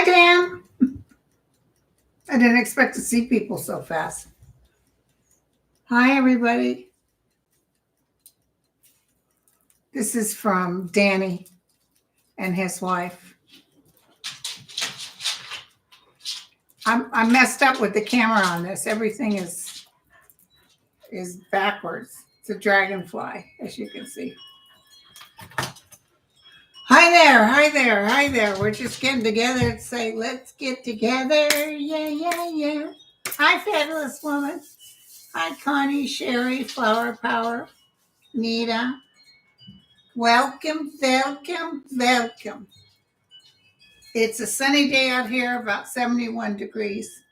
Hi, Dan. I didn't expect to see people so fast. Hi, everybody. This is from Danny and his wife. I'm messed up with the camera on this. Everything is backwards. It's a dragonfly, as you can see. Hi there, hi there, hi there. We're just getting together to say, let's get together. Yeah, yeah, yeah. Hi, Fabulous Woman. Hi, Connie, Sherry, Flower Power, Nita. Welcome, welcome, welcome. It's a sunny day out here, about 71 degrees.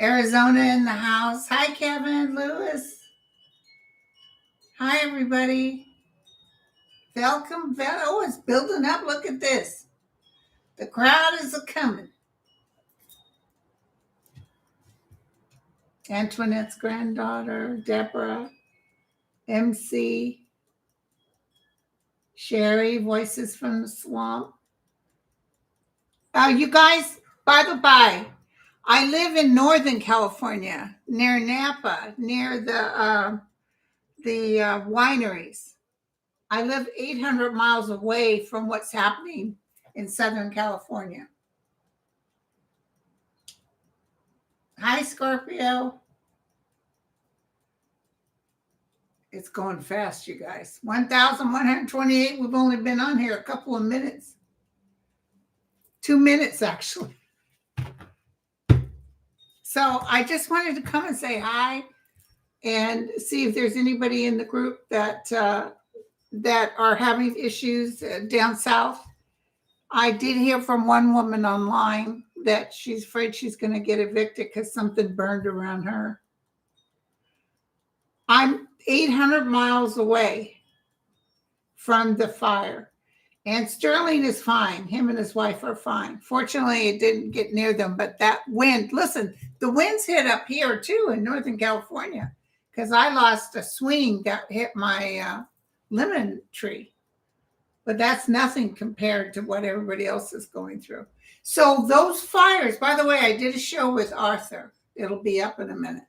Arizona in the house. Hi, Kevin, Lewis. Hi, everybody. Welcome. Oh, it's building up. Look at this. The crowd is a-coming. Antoinette's granddaughter, Deborah, MC, Sherry, Voices from the Swamp. You guys, by the by, I live in Northern California, near Napa, near the wineries. I live 800 miles away from what's happening in Southern California. Hi, Scorpio. It's going fast, you guys. 1,128. We've only been on here a couple of minutes. 2 minutes, actually. So I just wanted to come and say hi and see if there's anybody in the group that are having issues down south. I did hear from one woman online that she's afraid she's going to get evicted because something burned around her. I'm 800 miles away from the fire, and Sterling is fine. Him and his wife are fine. Fortunately, it didn't get near them, but that wind, listen, the winds hit up here too in Northern California because I lost a swing that hit my lemon tree. But that's nothing compared to what everybody else is going through. So those fires, by the way, I did a show with Arthur. It'll be up in a minute.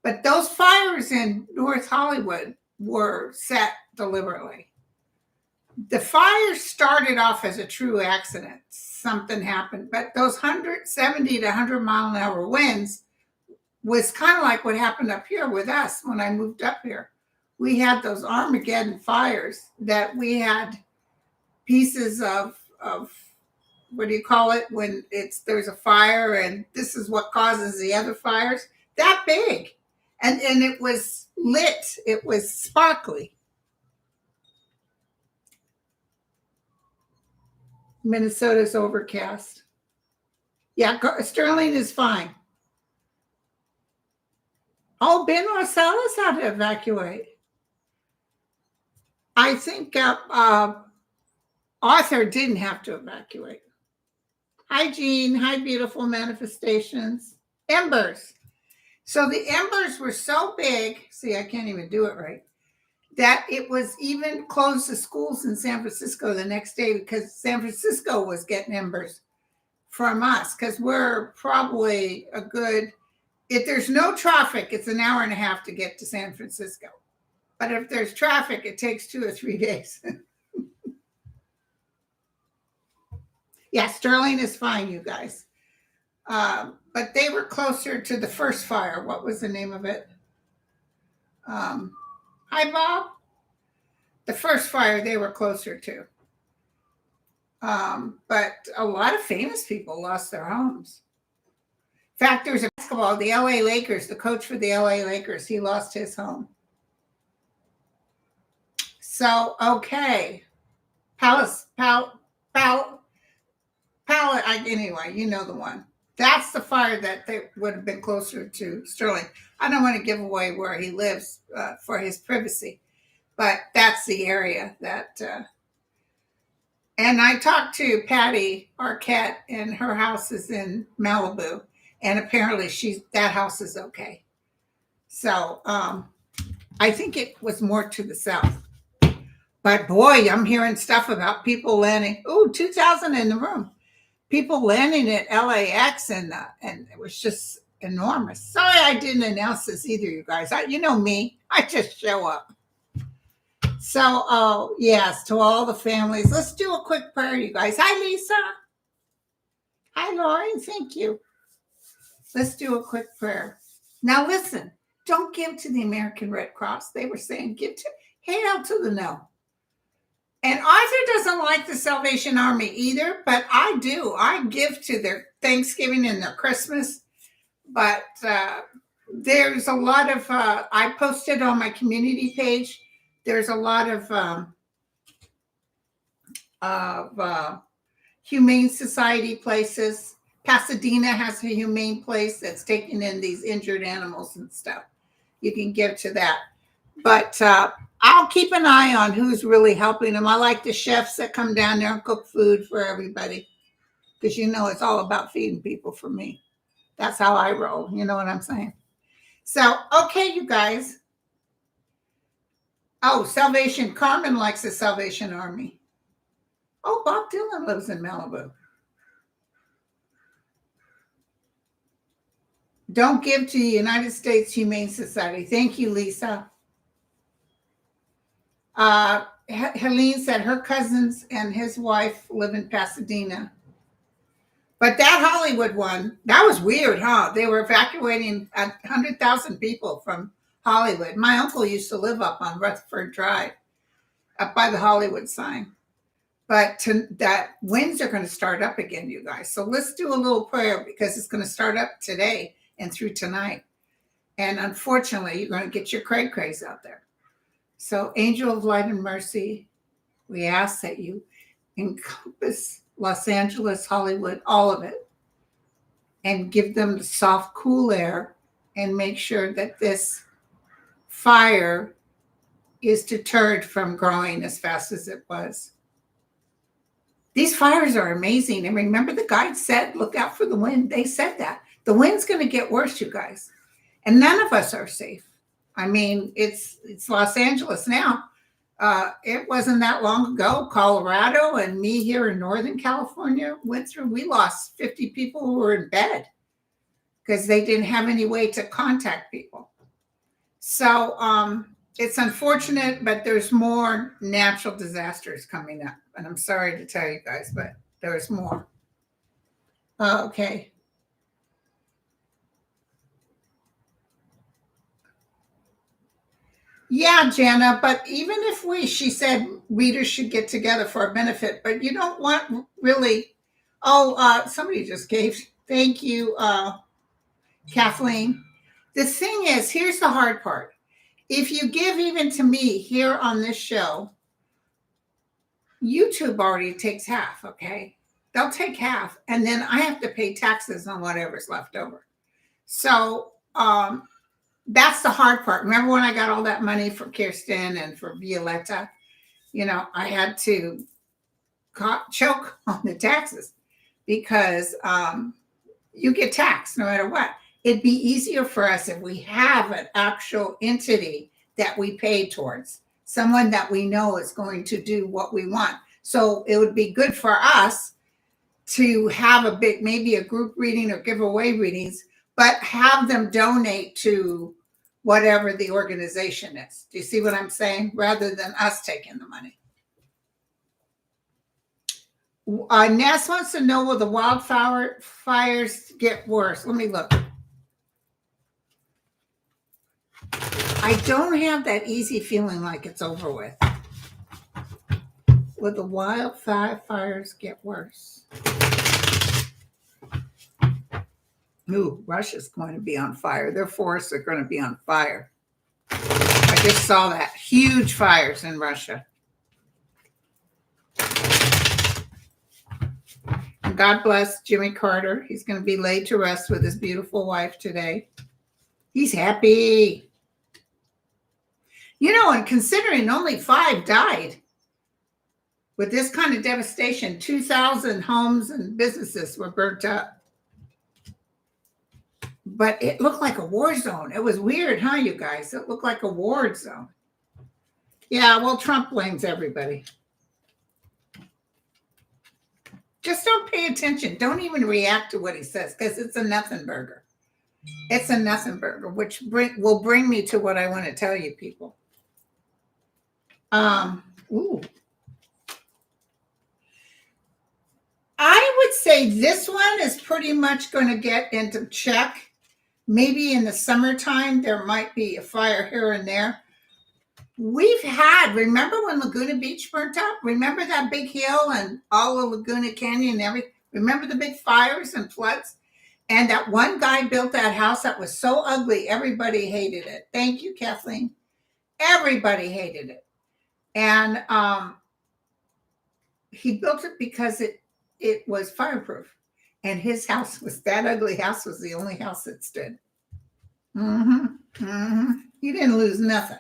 But those fires in North Hollywood were set deliberately. The fire started off as a true accident. Something happened. But those 170 to 100 mile an hour winds was kind of like what happened up here with us when I moved up here. We had those Armageddon fires that we had pieces of what do you call it when there's a fire and this is what causes the other fires, that big, and it was lit, it was sparkly. Minnesota's overcast. Yeah, Sterling is fine. Oh, Ben Marcellus had to evacuate. I think Arthur didn't have to evacuate. Hi, Jean. Hi, beautiful manifestations. Embers. So the embers were so big, see, I can't even do it right, that it was even closed the schools in San Francisco the next day because San Francisco was getting embers from us because we're probably if there's no traffic, it's an hour and a half to get to San Francisco. But if there's traffic, it takes 2 or 3 days. Yeah, Sterling is fine, you guys. But they were closer to the first fire. What was the name of it? Hi, Bob. The first fire they were closer to. But a lot of famous people lost their homes. In fact, there's a basketball, the LA Lakers, the coach for the LA Lakers, he lost his home. So, okay. Anyway, you know the one. That's the fire that they would have been closer to Sterling. I don't want to give away where he lives for his privacy, but that's the area that. And I talked to Patty Arquette, and her house is in Malibu, and apparently that house is okay. So I think it was more to the south. But boy, I'm hearing stuff about people landing. 2,000 in the room. people landing at LAX, and it was just enormous. Sorry I didn't announce this either, you guys. You know me, I just show up. So, yes, to all the families, let's do a quick prayer, you guys. Hi, Lisa. Hi, Lauren. Thank you. Let's do a quick prayer. Now, listen, don't give to the American Red Cross. They were saying, hand out to the no. And Arthur doesn't like the Salvation Army either, but I do. I give to their Thanksgiving and their Christmas. But there's a lot of, I posted on my community page, there's a lot of Humane Society places. Pasadena has a humane place that's taking in these injured animals and stuff. You can give to that. But I'll keep an eye on who's really helping them. I like the chefs that come down there and cook food for everybody, because you know it's all about feeding people for me. That's how I roll. You know what I'm saying? So, okay, you guys. Oh, Salvation. Carmen likes the Salvation Army. Oh, Bob Dylan lives in Malibu. Don't give to the United States Humane Society. Thank you, Lisa. Helene said her cousins and his wife live in Pasadena. But that Hollywood one, that was weird, huh? They were evacuating 100,000 people from Hollywood. My uncle used to live up on Rutherford Drive, up by the Hollywood sign. But that winds are going to start up again, you guys. So let's do a little prayer, because it's going to start up today and through tonight. And unfortunately, you're going to get your cray-crays out there. So, Angel of Light and Mercy, we ask that you encompass Los Angeles, Hollywood, all of it, and give them the soft, cool air, and make sure that this fire is deterred from growing as fast as it was. These fires are amazing. And remember, the guide said, look out for the wind. They said that. The wind's going to get worse, you guys. And none of us are safe. I mean, it's Los Angeles now. It wasn't that long ago. Colorado and me here in Northern California went through. We lost 50 people who were in bed because they didn't have any way to contact people. So it's unfortunate, but there's more natural disasters coming up. And I'm sorry to tell you guys, but there's more. Okay. Yeah, Jana, but even if she said readers should get together for a benefit, but you don't want really, somebody just gave, thank you, Kathleen. The thing is, here's the hard part. If you give even to me here on this show, YouTube already takes half, okay? They'll take half, and then I have to pay taxes on whatever's left over. So, that's the hard part. Remember when I got all that money for Kirsten and for Violetta? You know, I had to choke on the taxes because you get taxed no matter what. It'd be easier for us if we have an actual entity that we pay towards, someone that we know is going to do what we want. So it would be good for us to have maybe a group reading or giveaway readings, but have them donate to whatever the organization is. Do you see what I'm saying? Rather than us taking the money. Ness wants to know, will the wildfires get worse? Let me look. I don't have that easy feeling like it's over with. Will the wildfires get worse? Ooh, Russia's going to be on fire. Their forests are going to be on fire. I just saw that. Huge fires in Russia. And God bless Jimmy Carter. He's going to be laid to rest with his beautiful wife today. He's happy. You know, and considering only 5 died with this kind of devastation, 2,000 homes and businesses were burnt up. But it looked like a war zone. It was weird, huh, you guys? It looked like a war zone. Yeah, well, Trump blames everybody. Just don't pay attention. Don't even react to what he says because it's a nothing burger. It's a nothing burger, which will bring me to what I want to tell you, people. Ooh. I would say this one is pretty much going to get into check. Maybe in the summertime, there might be a fire here and there. We've had, remember when Laguna Beach burnt up? Remember that big hill and all of Laguna Canyon and everything? Remember the big fires and floods? And that one guy built that house that was so ugly, everybody hated it. Thank you, Kathleen. Everybody hated it. And he built it because it was fireproof. And his house was, that ugly house was the only house that stood. He didn't lose nothing.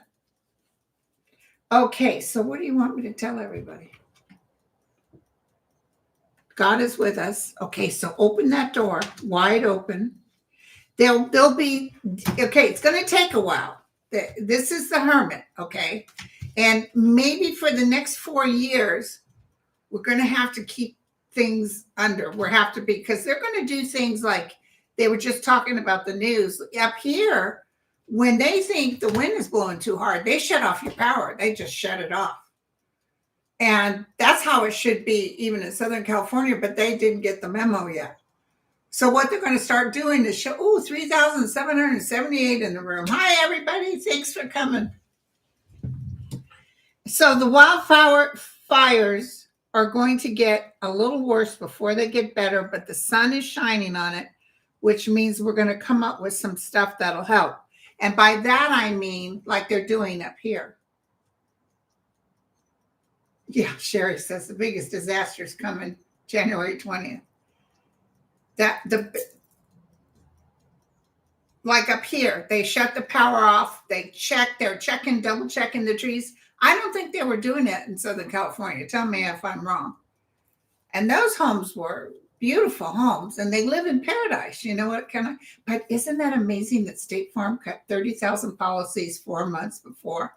Okay, so what do you want me to tell everybody? God is with us. Okay, so open that door wide open. They'll be, okay, it's going to take a while. This is the hermit, okay? And maybe for the next 4 years, we're going to have to keep things under. We'll have to be, because they're going to do things like, they were just talking about the news. Up here, when they think the wind is blowing too hard, they shut off your power. They just shut it off. And that's how it should be even in Southern California, but they didn't get the memo yet. So what they're going to start doing is show, 3,778 in the room. Hi, everybody. Thanks for coming. So the wildfires are going to get a little worse before they get better, but the sun is shining on it, which means we're going to come up with some stuff that'll help. And by that, I mean like they're doing up here. Yeah, Sherry says the biggest disaster is coming January 20th. Like up here, they shut the power off. They're checking, double checking the trees. I don't think they were doing it in Southern California. Tell me if I'm wrong. And those homes were beautiful homes, and they live in paradise. You know what? But isn't that amazing that State Farm cut 30,000 policies 4 months before?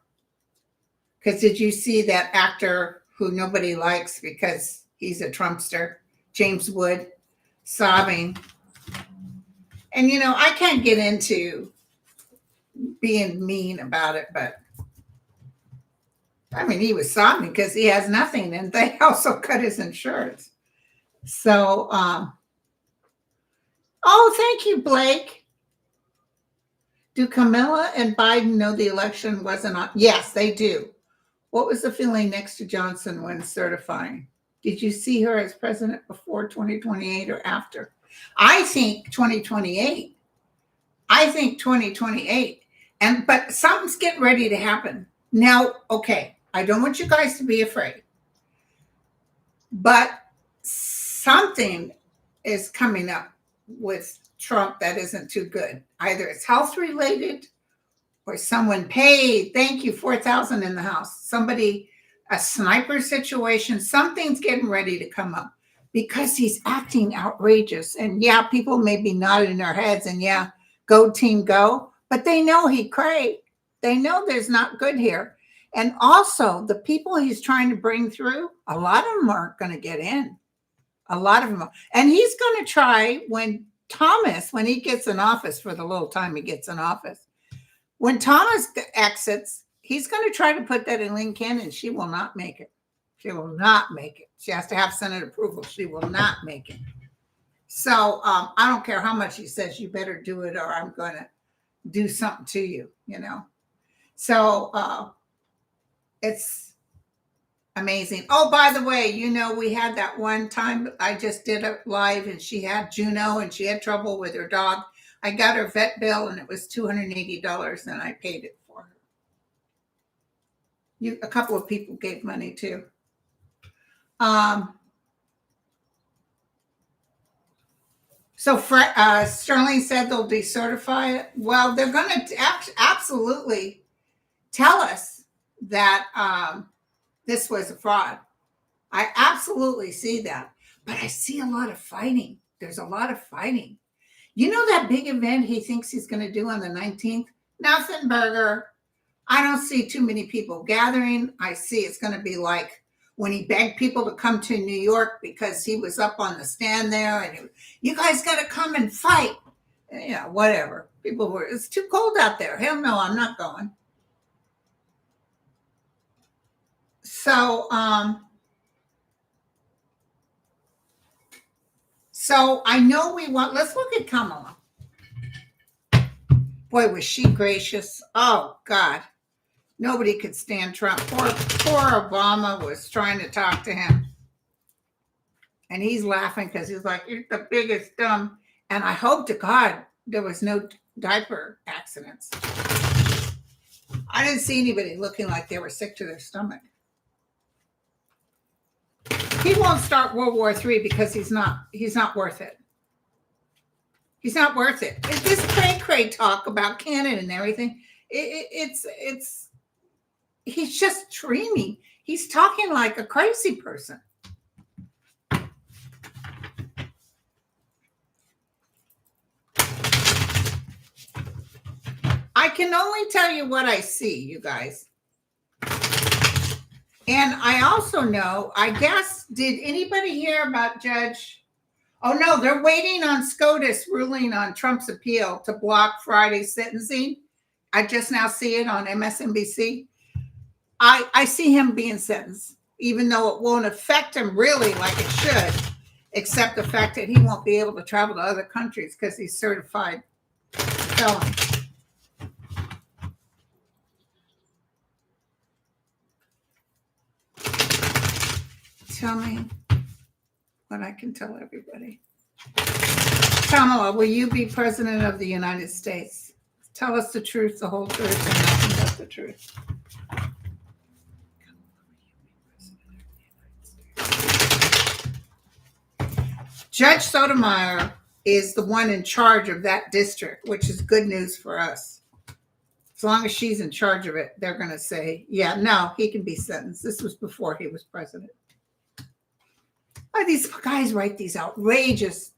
Because did you see that actor who nobody likes because he's a Trumpster, James Wood, sobbing? And, you know, I can't get into being mean about it, but I mean, he was sobbing because he has nothing, and they also cut his insurance. So, oh, thank you, Blake. Do Camilla and Biden know the election wasn't on? Yes, they do. What was the feeling next to Johnson when certifying? Did you see her as president before 2028 or after? I think 2028. I think 2028. But something's getting ready to happen. Now, okay, I don't want you guys to be afraid. But something is coming up with Trump that isn't too good. Either it's health related or someone paid, thank you, 4,000 in the house. Somebody, a sniper situation, something's getting ready to come up because he's acting outrageous. And yeah, people may be nodding their heads and yeah, go team go, but they know he cray. They know there's not good here. And also the people he's trying to bring through, a lot of them aren't going to get in. A lot of them are. And he's going to try when he gets in office, for the little time he gets in office, when Thomas exits, he's going to try to put that in Lynn Cannon. She will not make it. She will not make it. She has to have Senate approval. She will not make it. So I don't care how much he says, you better do it or I'm going to do something to you, you know. So it's amazing. Oh, by the way, you know, we had that one time I just did a live and she had Juno and she had trouble with her dog. I got her vet bill and it was $280 and I paid it for her. A couple of people gave money too. So Sterling said they'll decertify it. Well, they're going to absolutely tell us that this was a fraud. I absolutely see that. But I see a lot of fighting. There's a lot of fighting. You know that big event he thinks he's going to do on the 19th? Nothing burger. I don't see too many people gathering. I see it's going to be like when he begged people to come to New York because he was up on the stand there and you guys got to come and fight. And, whatever. People were, it's too cold out there. Hell no, I'm not going. So I know let's look at Kamala. Boy, was she gracious. Oh, God. Nobody could stand Trump. Poor Obama was trying to talk to him. And he's laughing because he's like, you're the biggest dumb. And I hope to God there was no diaper accidents. I didn't see anybody looking like they were sick to their stomach. He won't start World War III because he's not worth it. He's not worth it. This cray talk about Canada and everything, it's he's just dreaming. He's talking like a crazy person. I can only tell you what I see, you guys. And I also know, I guess, did anybody hear about Judge? Oh, no, they're waiting on SCOTUS ruling on Trump's appeal to block Friday's sentencing. I just now see it on MSNBC. I see him being sentenced, even though it won't affect him really like it should, except the fact that he won't be able to travel to other countries because he's certified felon. Tell me what I can tell everybody. Kamala, will you be president of the United States? Tell us the truth, the whole truth, and nothing but the truth. Judge Sotomayor is the one in charge of that district, which is good news for us. As long as she's in charge of it, they're going to say, yeah, no, he can be sentenced. This was before he was president. Why these guys write these outrageous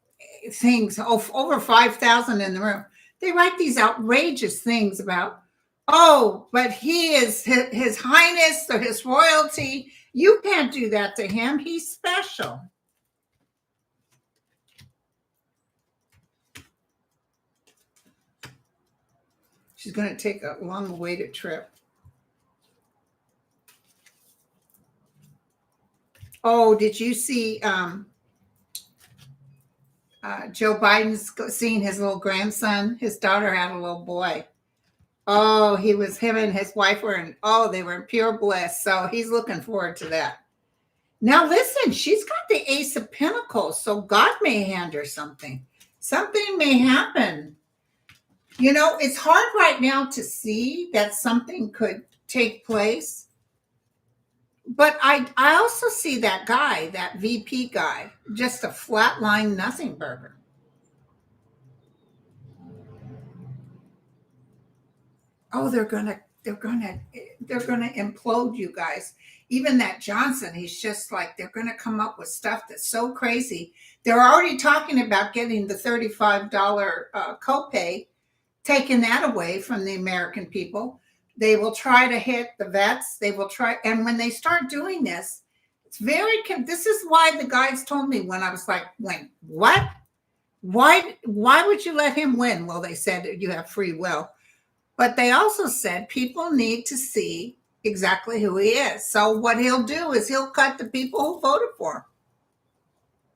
things, over 5,000 in the room. They write these outrageous things about, but he is his highness or his royalty. You can't do that to him. He's special. She's going to take a long-awaited trip. Oh, did you see Joe Biden's seeing his little grandson? His daughter had a little boy. Oh, him and his wife they were in pure bliss. So he's looking forward to that. Now, listen, she's got the Ace of Pentacles. So God may hand her something. Something may happen. It's hard right now to see that something could take place. But I also see that guy, that VP guy, just a flatline nothing burger. Oh, they're gonna implode, you guys. Even that Johnson, he's just like, they're gonna come up with stuff that's so crazy. They're already talking about getting the $35 copay, taking that away from the American people. They will try to hit the vets. They will try. And when they start doing this, it's this is why the guys told me when I was like, what? Why would you let him win? Well, they said you have free will. But they also said people need to see exactly who he is. So what he'll do is he'll cut the people who voted for him.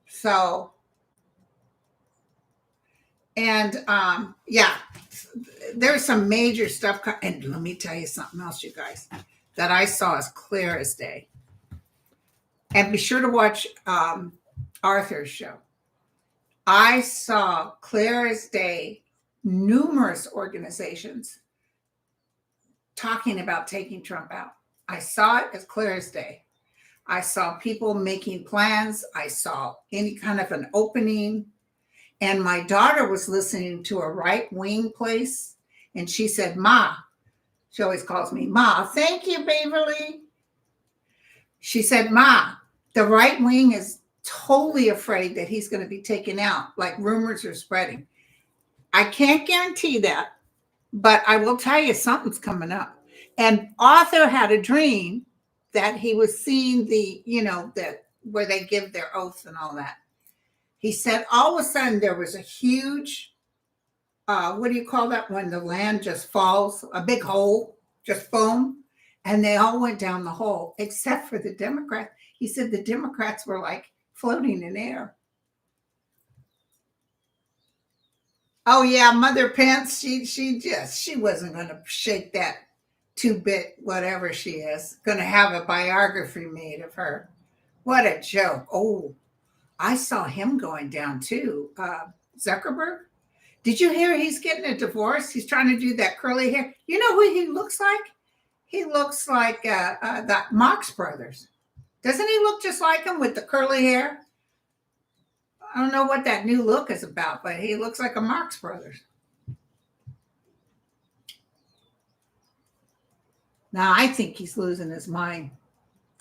So, and there's some major stuff. And let me tell you something else, you guys, that I saw as clear as day. And be sure to watch Arthur's show. I saw clear as day numerous organizations talking about taking Trump out. I saw it as clear as day. I saw people making plans. I saw any kind of an opening. And my daughter was listening to a right-wing place, and she said, Ma, she always calls me Ma. Thank you, Beverly. She said, Ma, the right wing is totally afraid that he's going to be taken out, like rumors are spreading. I can't guarantee that, but I will tell you something's coming up. And Arthur had a dream that he was seeing the, that where they give their oath and all that. He said all of a sudden there was a huge, what do you call that when the land just falls? A big hole, just boom. And they all went down the hole, except for the Democrats. He said the Democrats were like floating in air. Oh yeah, Mother Pence, she wasn't going to shake that 2-bit whatever she is. Going to have a biography made of her. What a joke. Oh, I saw him going down too. Zuckerberg. Did you hear he's getting a divorce? He's trying to do that curly hair. You know who he looks like? He looks like the Marx Brothers. Doesn't he look just like him with the curly hair? I don't know what that new look is about, but he looks like a Marx Brothers. Now, I think he's losing his mind.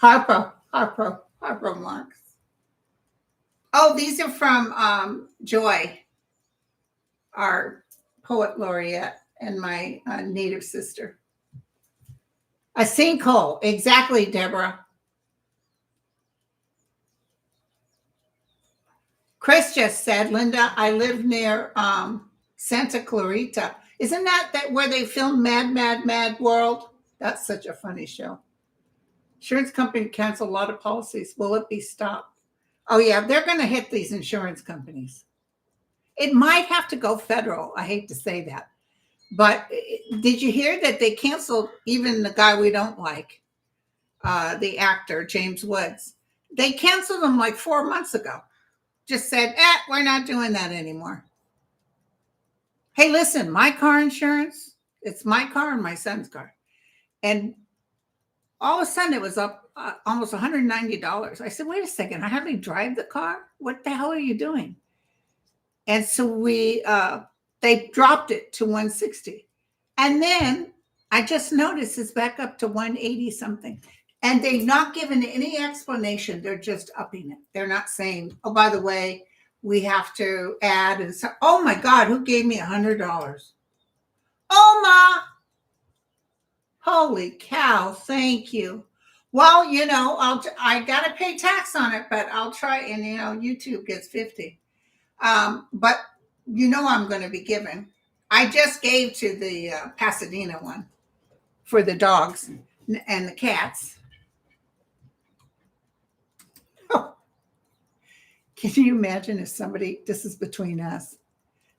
Harpo Marx. Oh, these are from Joy, our poet laureate, and my native sister. A sinkhole. Exactly, Deborah. Chris just said, Linda, I live near Santa Clarita. Isn't that where they filmed Mad World? That's such a funny show. Insurance company canceled a lot of policies. Will it be stopped? Oh, yeah, they're going to hit these insurance companies. It might have to go federal. I hate to say that. But did you hear that they canceled even the guy we don't like, the actor, James Woods? They canceled him like 4 months ago. Just said, we're not doing that anymore. Hey, listen, my car insurance, it's my car and my son's car. And all of a sudden it was up almost $190. I said, wait a second, I hardly drive the car. What the hell are you doing? And so they dropped it to $160. And then I just noticed it's back up to $180 something. And they're not giving any explanation. They're just upping it. They're not saying, oh, by the way, we have to add. And so, oh my God, who gave me $100? Oh, Ma. Holy cow. Thank you. Well, I got to pay tax on it, but I'll try. And, YouTube gets 50. But I'm going to be giving. I just gave to the Pasadena one for the dogs and the cats. Can you imagine if somebody, this is between us.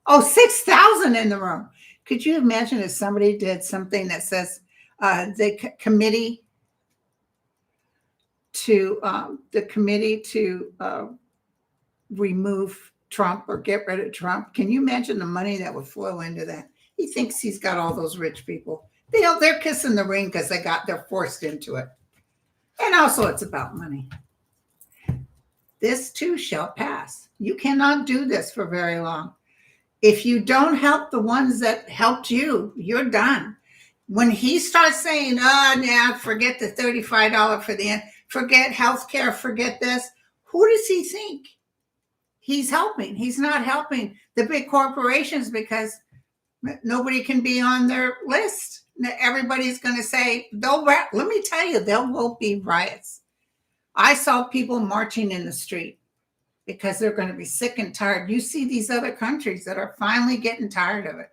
Oh, 6,000 in the room. Could you imagine if somebody did something that says the committee to remove Trump or get rid of Trump? Can you imagine the money that would flow into that? He thinks he's got all those rich people. They're kissing the ring because they're forced into it. And also it's about money. This too shall pass. You cannot do this for very long. If you don't help the ones that helped you, you're done. When he starts saying, forget the $35 for the end, forget healthcare, forget this, who does he think he's helping? He's not helping the big corporations because nobody can be on their list. Everybody's going to say, let me tell you, there will be riots. I saw people marching in the street because they're going to be sick and tired. You see these other countries that are finally getting tired of it.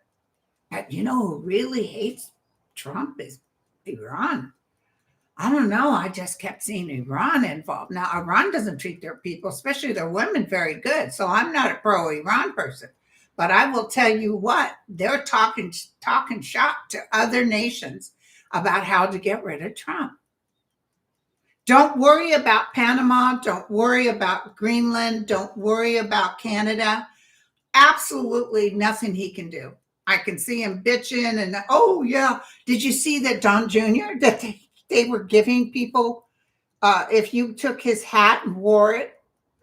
And who really hates Trump is Iran. I don't know. I just kept seeing Iran involved. Now, Iran doesn't treat their people, especially their women, very good. So I'm not a pro-Iran person. But I will tell you what, they're talking shop to other nations about how to get rid of Trump. Don't worry about Panama. Don't worry about Greenland. Don't worry about Canada. Absolutely nothing he can do. I can see him bitching and, oh, yeah. Did you see that Don Jr., that they were giving people, if you took his hat and wore it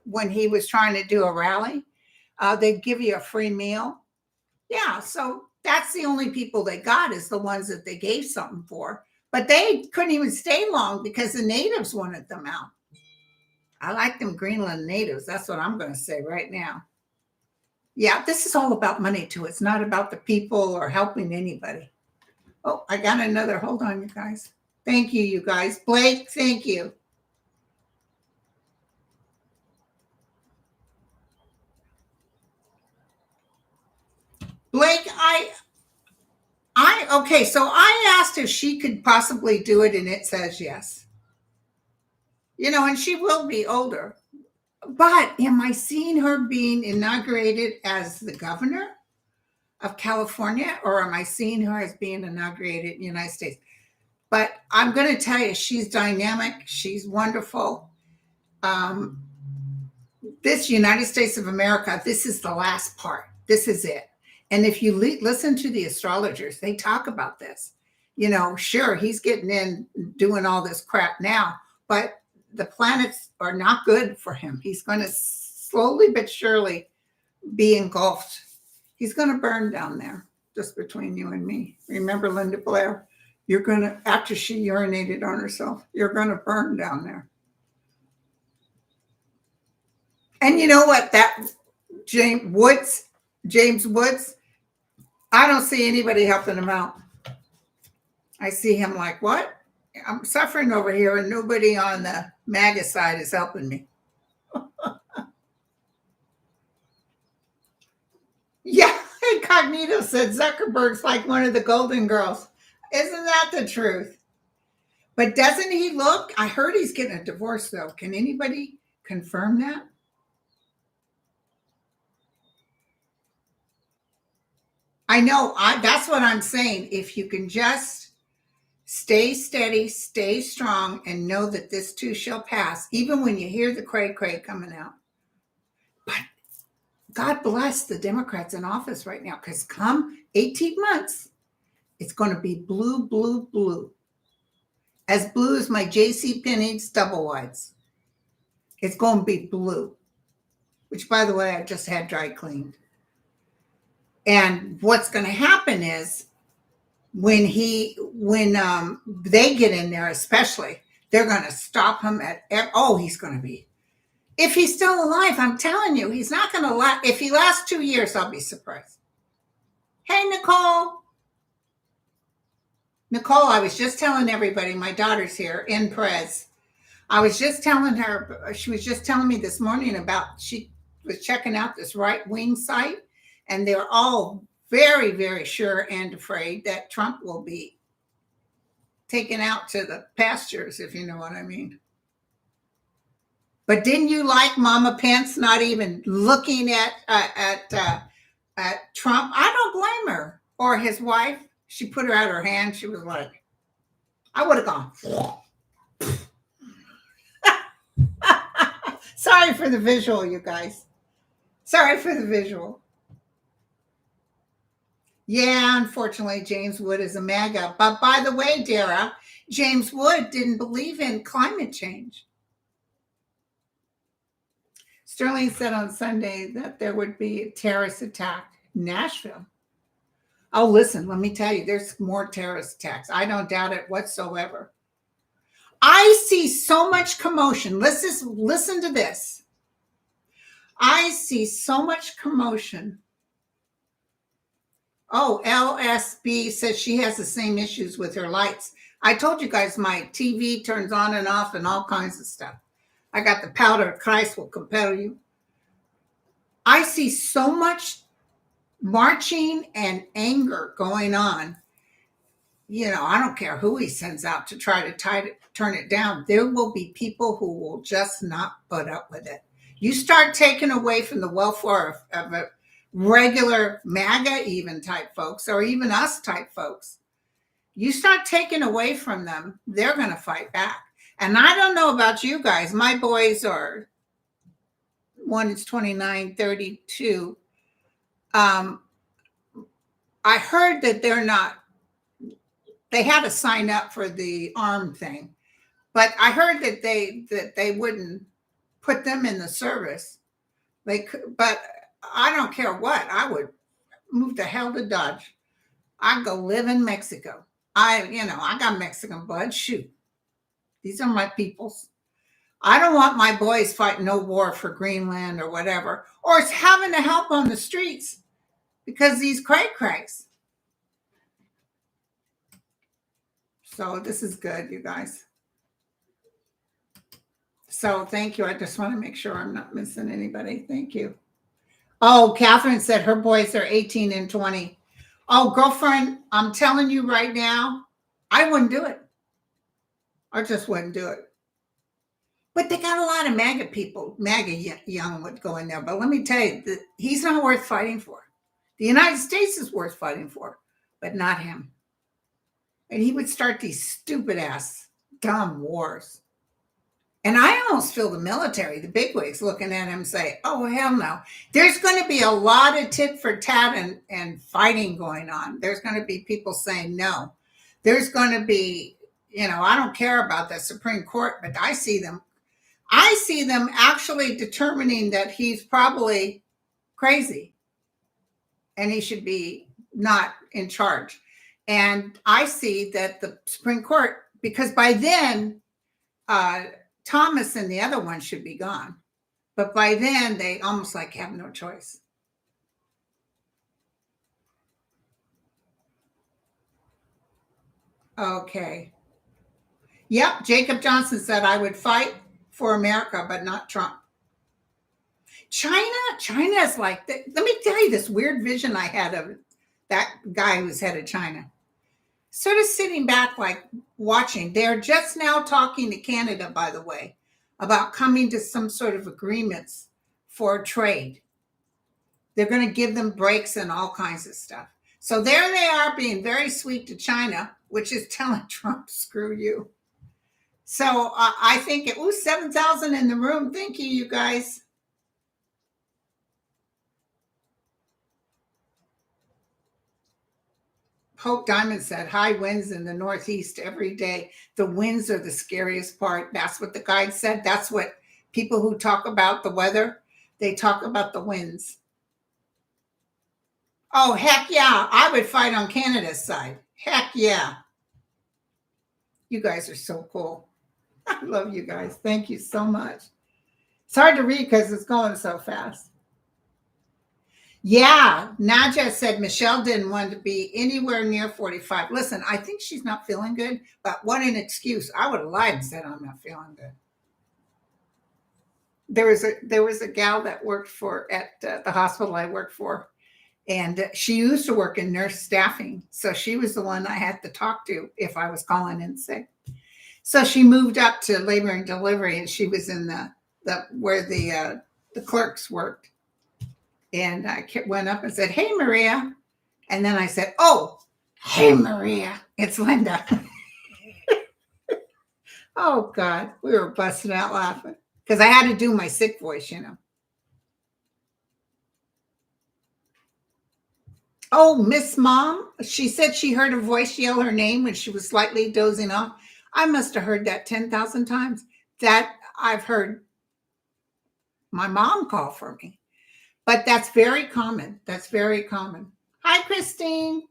when he was trying to do a rally, they'd give you a free meal? Yeah, so that's the only people they got is the ones that they gave something for. But they couldn't even stay long because the natives wanted them out. I like them Greenland natives. That's what I'm going to say right now. Yeah, this is all about money too. It's not about the people or helping anybody. Oh, I got another. Hold on, you guys. Thank you, you guys. Blake, thank you. Blake, okay, so I asked if she could possibly do it, and it says yes. And she will be older. But am I seeing her being inaugurated as the governor of California, or am I seeing her as being inaugurated in the United States? But I'm going to tell you, she's dynamic. She's wonderful. This United States of America, this is the last part. This is it. And if you listen to the astrologers, they talk about this. Sure, he's getting in doing all this crap now, but the planets are not good for him. He's going to slowly but surely be engulfed. He's going to burn down there, just between you and me. Remember Linda Blair? You're going to, after she urinated on herself, you're going to burn down there. And you know what? That James Woods, I don't see anybody helping him out. I see him like, what? I'm suffering over here and nobody on the MAGA side is helping me. Yeah, Incognito said Zuckerberg's like one of the Golden Girls. Isn't that the truth? But doesn't he look? I heard he's getting a divorce, though. Can anybody confirm that? I know. That's what I'm saying. If you can just stay steady, stay strong, and know that this too shall pass, even when you hear the cray-cray coming out. But God bless the Democrats in office right now, because come 18 months, it's going to be blue, blue, blue. As blue as my J.C. Penney's double wides. It's going to be blue, which, by the way, I just had dry cleaned. And what's going to happen is when they get in there, especially, they're going to stop him he's going to be. If he's still alive, I'm telling you, he's not going to last. If he lasts 2 years, I'll be surprised. Hey, Nicole. Nicole, I was just telling everybody, my daughter's here in Perez. I was just telling her, she was just telling me this morning about, she was checking out this right-wing site, and they're all very, very sure and afraid that Trump will be taken out to the pastures, if you know what I mean. But didn't you like Mama Pence not even looking at Trump? I don't blame her. Or his wife. She put out her hand. She was like, I would have gone. Sorry for the visual, you guys. Sorry for the visual. Yeah, unfortunately, James Wood is a MAGA. But by the way, Dara, James Wood didn't believe in climate change. Sterling said on Sunday that there would be a terrorist attack in Nashville. Oh, listen, let me tell you, there's more terrorist attacks. I don't doubt it whatsoever. I see so much commotion. Listen to this. I see so much commotion. Oh, LSB says she has the same issues with her lights. I told you guys my TV turns on and off and all kinds of stuff. I got the powder. Christ will compel you. I see so much marching and anger going on. I don't care who he sends out to try to turn it down. There will be people who will just not put up with it. You start taking away from the welfare of a regular MAGA even type folks, or even us type folks. You start taking away from them, they're going to fight back. And I don't know about you guys. My boys are, one is 29, 32. I heard that they had to sign up for the arm thing, but I heard that they wouldn't put them in the service. But I don't care what. I would move the hell to Dodge. I'd go live in Mexico. I got Mexican blood. Shoot. These are my peoples. I don't want my boys fighting no war for Greenland or whatever, or it's having to help on the streets because these cray-crays. So this is good, you guys. So thank you. I just want to make sure I'm not missing anybody. Thank you. Oh, Catherine said her boys are 18 and 20. Oh, girlfriend, I'm telling you right now, I wouldn't do it. I just wouldn't do it. But they got a lot of MAGA people. MAGA young would go in there. But let me tell you, he's not worth fighting for. The United States is worth fighting for, but not him. And he would start these stupid ass, dumb wars. And I almost feel the military, the bigwigs, looking at him say, oh, hell no. There's going to be a lot of tit for tat and fighting going on. There's going to be people saying no. There's going to be, I don't care about the Supreme Court, but I see them actually determining that he's probably crazy and he should be not in charge. And I see that the Supreme Court, because by then, Thomas and the other one should be gone. But by then, they almost like have no choice. Okay. Yep. Jacob Johnson said, I would fight for America, but not Trump. China is like, let me tell you this weird vision I had of that guy who's head of China. Sort of sitting back, like watching. They're just now talking to Canada, by the way, about coming to some sort of agreements for trade. They're going to give them breaks and all kinds of stuff. So there they are being very sweet to China, which is telling Trump, screw you. So I think, 7,000 in the room. Thank you, you guys. Hope Diamond said, high winds in the Northeast every day. The winds are the scariest part. That's what the guide said. That's what people who talk about the weather, they talk about the winds. Oh, heck yeah. I would fight on Canada's side. Heck yeah. You guys are so cool. I love you guys. Thank you so much. It's hard to read because it's going so fast. Yeah, Naja said Michelle didn't want to be anywhere near 45. Listen, I think she's not feeling good, but what an excuse. I would have lied and said I'm not feeling good. There was a gal that worked at the hospital I worked for, and she used to work in nurse staffing. So she was the one I had to talk to if I was calling in sick. So she moved up to labor and delivery, and she was in where the clerks worked. And I went up and said, hey, Maria. And then I said, oh, hey, Maria, it's Linda. Oh, God, we were busting out laughing because I had to do my sick voice, Oh, Miss Mom, she said she heard a voice yell her name when she was slightly dozing off. I must have heard that 10,000 times. That I've heard my mom call for me. But that's very common. That's very common. Hi, Christine.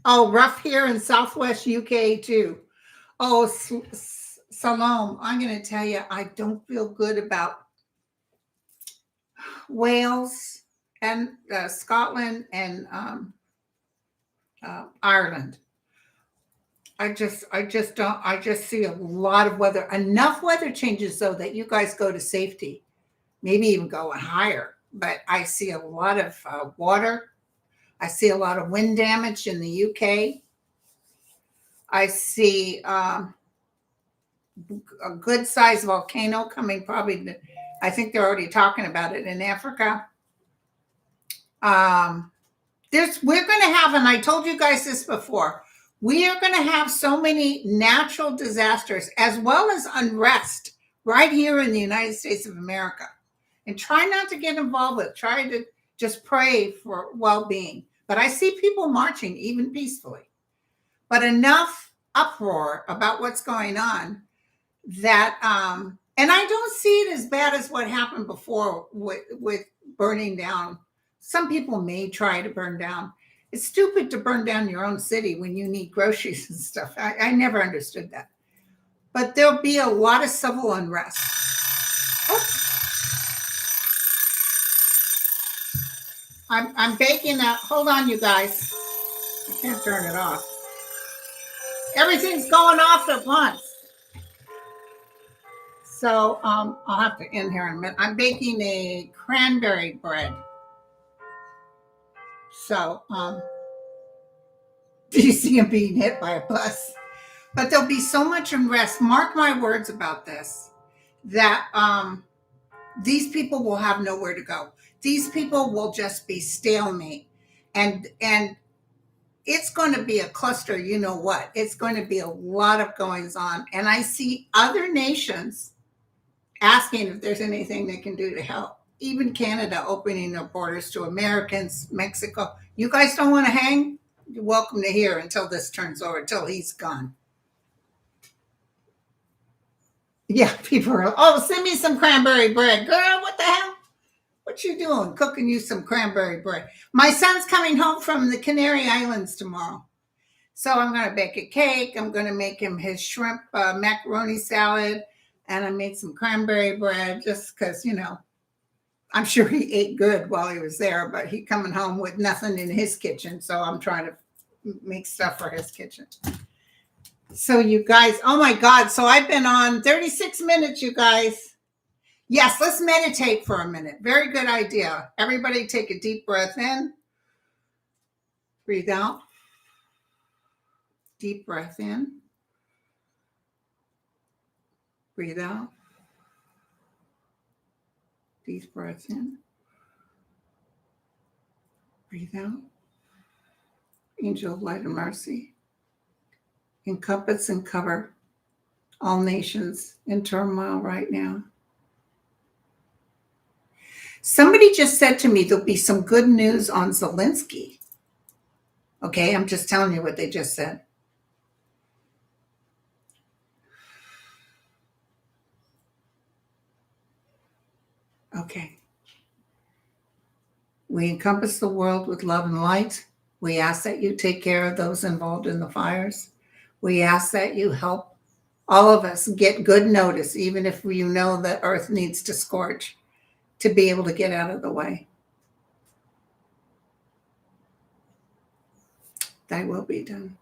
Oh, rough here in Southwest UK too. Oh, Salome, I'm going to tell you, I don't feel good about Wales and Scotland and Ireland. I just don't. I just see a lot of weather. Enough weather changes though that you guys go to safety, maybe even going higher. But I see a lot of water. I see a lot of wind damage in the UK. I see a good sized volcano coming. Probably, I think they're already talking about it in Africa. We're going to have, and I told you guys this before. We are going to have so many natural disasters as well as unrest right here in the United States of America. And try not to get involved with it. Try to just pray for well-being. But I see people marching even peacefully. But enough uproar about what's going on that, and I don't see it as bad as what happened before with burning down. Some people may try to burn down. It's stupid to burn down your own city when you need groceries and stuff. I never understood that. But there'll be a lot of civil unrest. I'm baking a, hold on, you guys. I can't turn it off. Everything's going off at once. So I'll have to end here in a minute. I'm baking a cranberry bread. So do you see him being hit by a bus? But there'll be so much unrest. Mark my words about this, that these people will have nowhere to go. These people will just be stalemate. And it's going to be a cluster, you know what? It's going to be a lot of goings on. And I see other nations asking if there's anything they can do to help. Even Canada opening their borders to Americans, Mexico. You guys don't want to hang? You're welcome to here until this turns over, until he's gone. Yeah, people are, oh, send me some cranberry bread. Girl, what the hell? What you doing? Cooking you some cranberry bread. My son's coming home from the Canary Islands tomorrow. So I'm going to bake a cake. I'm going to make him his shrimp macaroni salad. And I made some cranberry bread just because, you know, I'm sure he ate good while he was there, but he coming home with nothing in his kitchen. So I'm trying to make stuff for his kitchen. So you guys, oh my God. So I've been on 36 minutes, you guys. Yes, let's meditate for a minute. Very good idea. Everybody take a deep breath in. Breathe out. Deep breath in. Breathe out. Deep breath in. Breathe out. Angel of light and mercy. Encompass and cover all nations in turmoil right now. Somebody just said to me there'll be some good news on Zelensky. Okay, I'm just telling you what they just said. Okay. We encompass the world with love and light. We ask that you take care of those involved in the fires. We ask that you help all of us get good notice, even if you know that Earth needs to scorch, to be able to get out of the way. Thy will be done.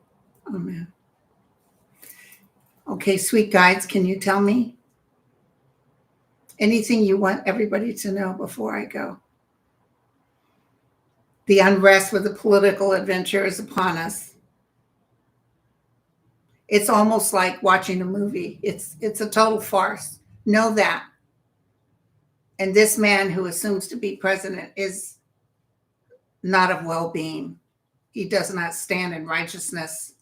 Amen. Okay, sweet guides, can you tell me anything you want everybody to know before I go? The unrest with the political adventure is upon us. It's almost like watching a movie. It's a total farce. Know that. And this man who assumes to be president is not of well-being. He does not stand in righteousness.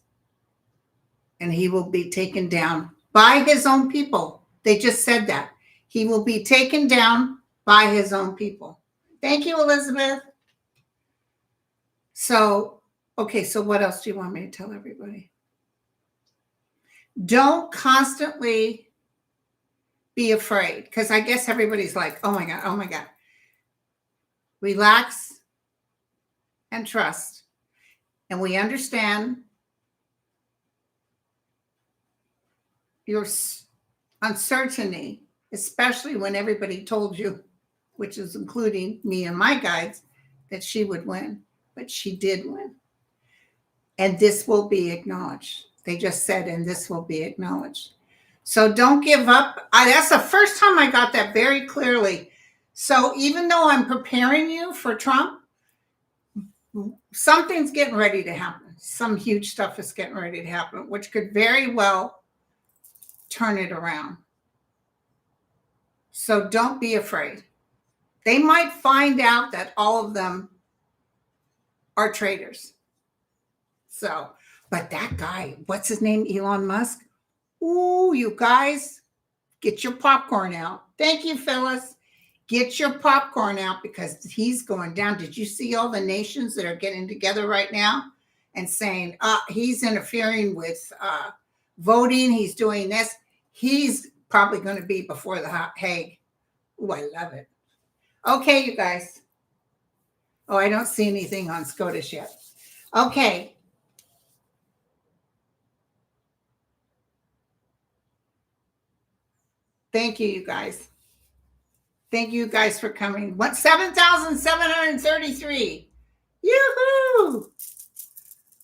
And he will be taken down by his own people. They just said that. He will be taken down by his own people. Thank you, Elizabeth. So, okay, so what else do you want me to tell everybody? Don't constantly be afraid, because I guess everybody's like, oh my God, oh my God. Relax and trust. And we understand your uncertainty, especially when everybody told you, which is including me and my guides, that she would win. But she did win. And this will be acknowledged. They just said, and this will be acknowledged. So don't give up. That's the first time I got that very clearly. So even though I'm preparing you for Trump, something's getting ready to happen. Some huge stuff is getting ready to happen, which could very well turn it around. So don't be afraid. They might find out that all of them are traitors. So, but that guy, what's his name? Elon Musk. Ooh, you guys, get your popcorn out. Thank you, Phyllis. Get your popcorn out, because he's going down. Did you see all the nations that are getting together right now and saying he's interfering with voting? He's doing this. He's probably going to be before the Hague. Ooh, I love it. Okay, you guys. Oh, I don't see anything on SCOTUS yet. Okay. Thank you, you guys. Thank you guys for coming. What, 7,733. Yoo-hoo!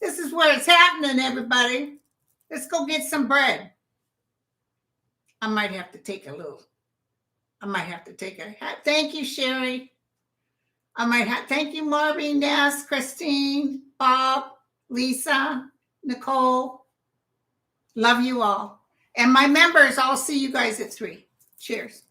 This is where it's happening, everybody. Let's go get some bread. I might have to take a thank you, Sherry. Thank you, Marvin, Ness, Christine, Bob, Lisa, Nicole. Love you all. And my members, I'll see you guys at 3. Cheers.